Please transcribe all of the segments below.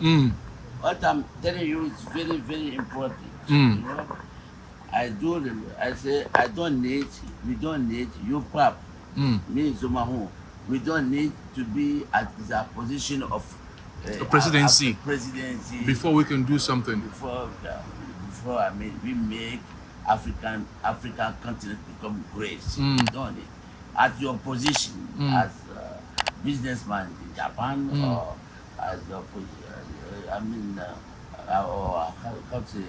Ambassador, what I'm telling you is very, very important. Mm. You know, I say, we don't need you, Pap, me, Zumahu. We don't need to be at the position of The presidency. presidency Before we can do something. Before I mean, we make African continent become great. We don't need. At your position as a businessman in Japan or as a, or how to say,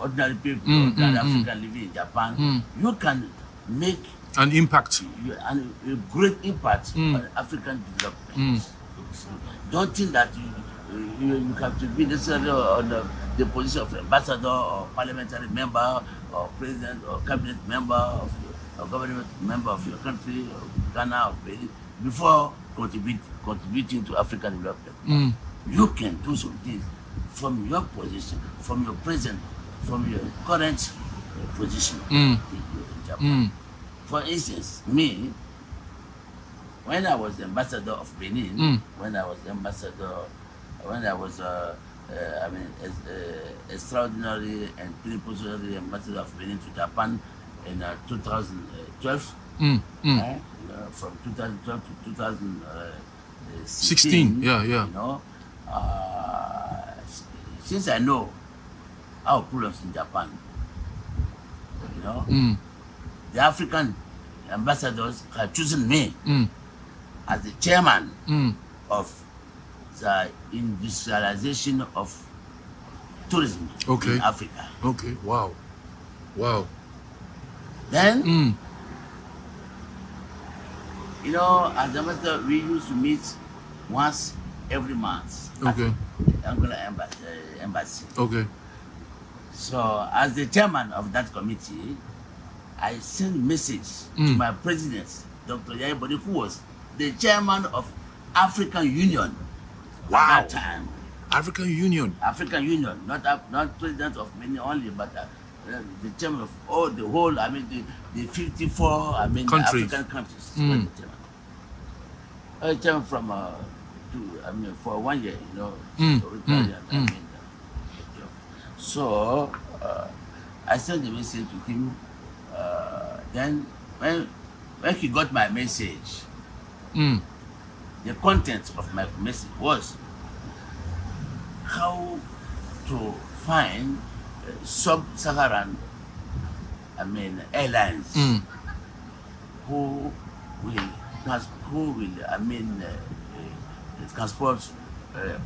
ordinary people, ordinary African living in Japan, you can make An impact. a great impact on African development. Don't think that you have to be necessarily on the position of ambassador or parliamentary member or president or cabinet member of or government member of your country or Ghana or Benin before contributing to African development. You can do some things from your position, from your present, from your current position in Japan. For instance, me, when I was the ambassador of Benin, when I was extraordinary and plenipotentiary ambassador of Benin to Japan in 2012, from 2012 to 2016, Yeah. you know, since I know our problems in Japan, you know, the African ambassadors have chosen me as the chairman of the industrialization of tourism in Africa. Okay. Wow. Then, you know, as a ambassador, we used to meet once every month at the Angola embassy. Okay. So, as the chairman of that committee, I sent message to my president, Dr. Yaibodi, who was the chairman of African Union at that time. African Union, not president of Benin only, but the chairman of all the whole. I mean, the 54. I mean, countries. African countries. Chairman from for 1 year, you know. So I sent the message to him. Then when he got my message, the content of my message was how to find sub-Saharan, airlines who will transport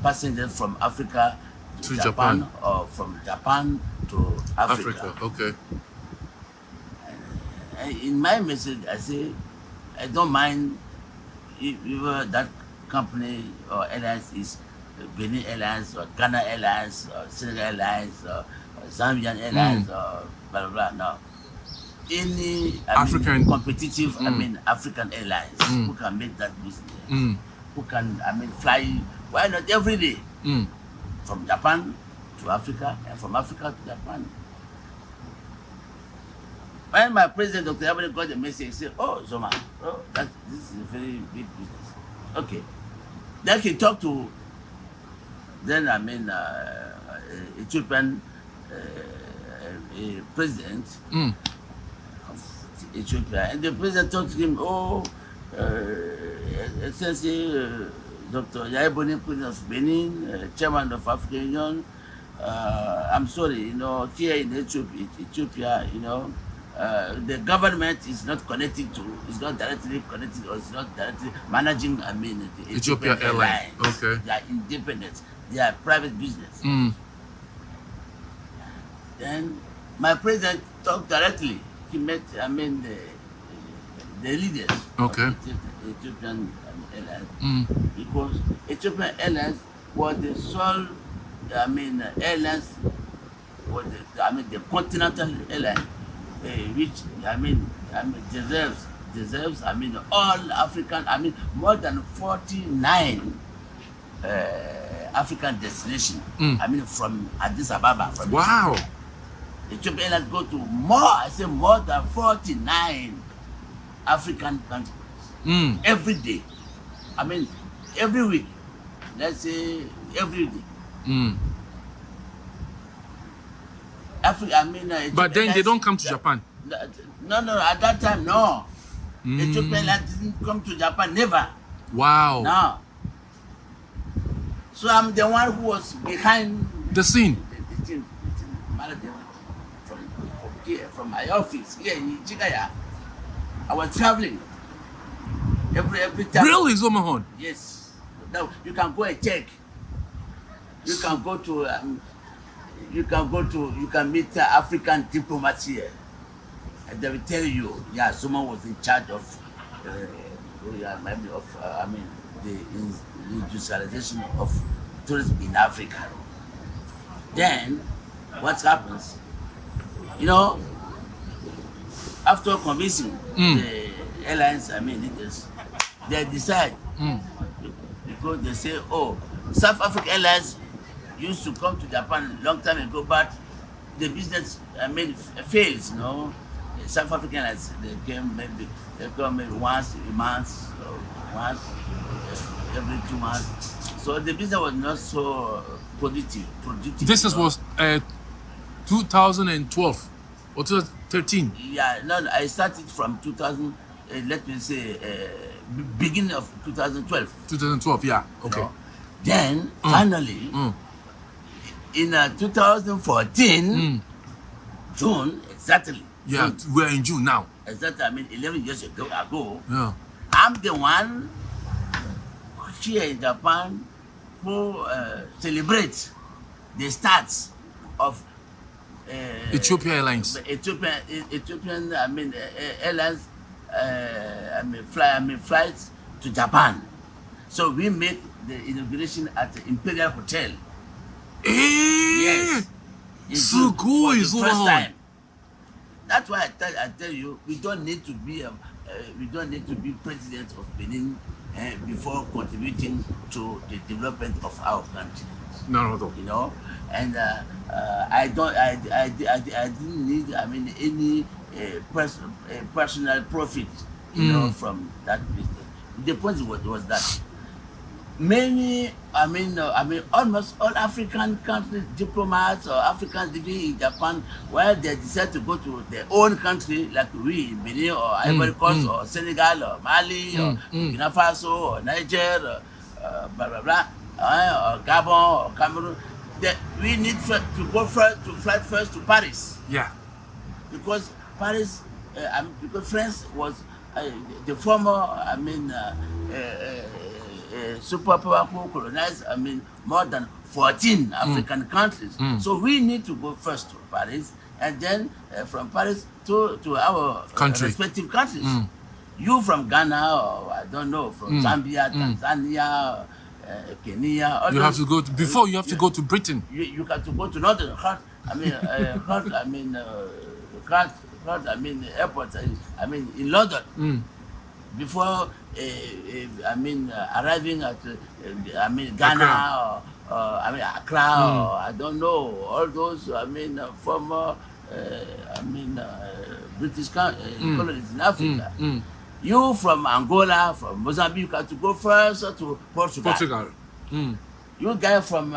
passengers from Africa to Japan or from Japan to Africa. Okay. In my message, I say I don't mind if that company or airlines is Benin Airlines or Ghana Airlines or Senegal Airlines or Zambian Airlines or blah blah blah. No, any competitive African airlines who can make that business, who can fly. Why not every day from Japan to Africa and from Africa to Japan? When my president, Dr. Abel, got the message, he said, "Oh, Zoma, this is a very big business." Okay. Then he talked to Ethiopian president of Ethiopia, and the president talked to him, Excellency Dr. Yaiboni, president of Benin, chairman of African Union, I'm sorry, you know, here in Ethiopia, you know, the government is not directly connected, or is not directly managing, the Ethiopia Airlines. Okay. They are independent. They are private business. Then my president talked directly. He met, the leaders of Ethiopian Airlines, because Ethiopian Airlines was the sole, airlines, was the continental airline, which deserves all African, more than 49 African destinations. From Addis Ababa. Wow. Ethiopia Airlines go to more than 49 African countries every day. Every week. Let's say every day. Mm. Africa, I mean, But then they don't come to Japan. No, at that time, no. Mm. Ethiopia Airlines didn't come to Japan, never. Wow. No. So I'm the one who was behind The scene. the manager from my office here in Chigaya. I was traveling every time. Really, Zomahon? Yes. Now you can go and check. You can go to. You can meet African diplomats here, and they will tell you, yeah, someone was in charge of, the industrialization of tourism in Africa. Then, what happens? You know, after convincing the airlines, leaders, they decide because they say, oh, South African Airlines used to come to Japan long time ago, but the business fails. You know, South African Airlines they come maybe once a month, or once every 2 months. So the business was not so productive. This was 2012 or 2013. Yeah, no, I started from 2000. Let me say beginning of 2012. 2012, yeah. Okay. You know? Then finally. In 2014, June, exactly. Yeah, June, we're in June now. exactly, 11 years ago, Yeah. I'm the one here in Japan who celebrates the start of Ethiopia Airlines. Ethiopian airlines flights to Japan. So we make the inauguration at the Imperial Hotel. Yes. So cool, For the so first long. time. That's why I tell you, we don't need to be president of Benin before contributing to the development of our country. No. You know, and I didn't need any personal profit, you know, from that business. The point was that many, almost all African countries, diplomats or Africans living in Japan, while they decide to go to their own country, like we in Benin or Ivory Coast or Senegal or Mali or Burkina Faso or Niger or or Gabon or Cameroon, we need to fly first to Paris. Yeah. Because Paris, because France was the former, superpower who colonized, more than 14 African countries. So we need to go first to Paris, and then from Paris to our respective countries. You from Ghana, or I don't know, from Zambia, Tanzania, Kenya. You have to go to, before you have to go to Britain. You have to go to Northern airport. In London. Before arriving at Ghana or Accra or I don't know, all those former British colonies in Africa. You from Angola, from Mozambique, you have to go first to Portugal. You guy from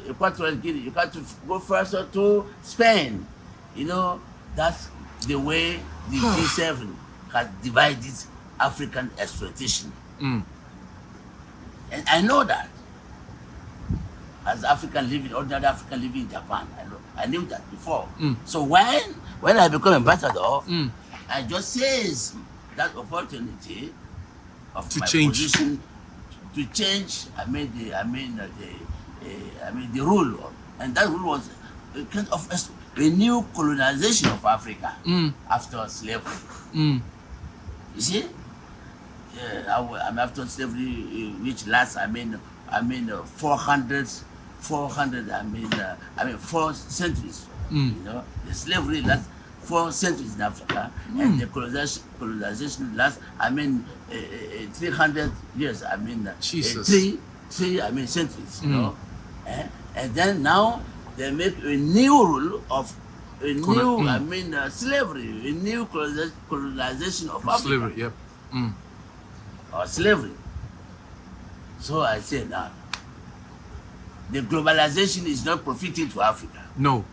Equatorial Guinea, you got to go first to Spain. You know, that's the way the G7 has divided African exploitation. And I know that as ordinary African living in Japan, I knew that before. So when I become ambassador, I just seized that opportunity of to my change. position to change. The rule, and that rule was a kind of a new colonization of Africa after slavery. You see, after slavery, which lasts 4 centuries. You know, the slavery lasts 4 centuries in Africa, and the colonization lasts 300 years. Jesus. Three centuries. You know, and then now they make a new rule of slavery, a new colonization of Africa. Slavery, yep. Or slavery. So I say now, the globalization is not profiting to Africa. No.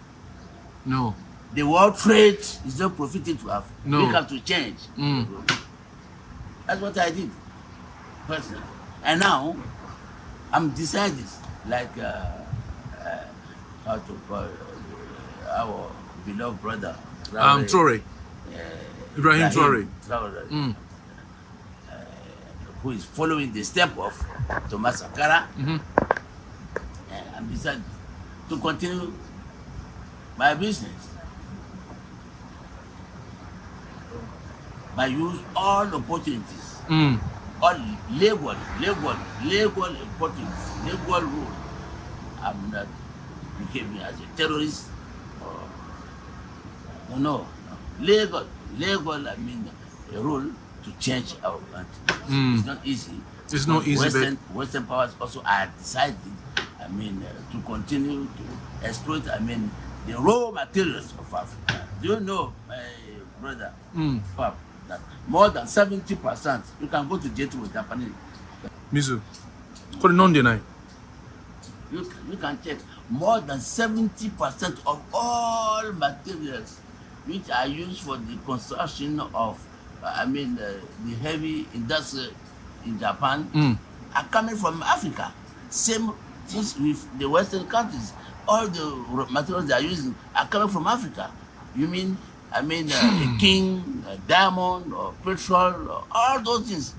No. The world trade is not profiting to Africa. No. We have to change. That's what I did, personally. And now, I'm decided, like how to call our beloved brother, Traore. Ibrahim Traore. Who is following the step of Thomas Sankara. I'm decided to continue my business by use all opportunities, all legal opportunities, legal rule. I'm not behaving as a terrorist or no. Legal, I mean, a rule to change our country. It's not easy. It's not easy. Western powers also are decided, I mean, to continue to exploit, I mean, the raw materials of Africa. Do you know, my brother, Pap, that more than 70%, you can go to J2 with Japanese. Mizu. Kodi non deny. You can check. More than 70% of all materials which are used for the construction of, I mean, the heavy industry in Japan are coming from Africa. Same things with the Western countries. All the materials they are using are coming from Africa. You mean, I mean, a king, a diamond, or petrol, or all those things.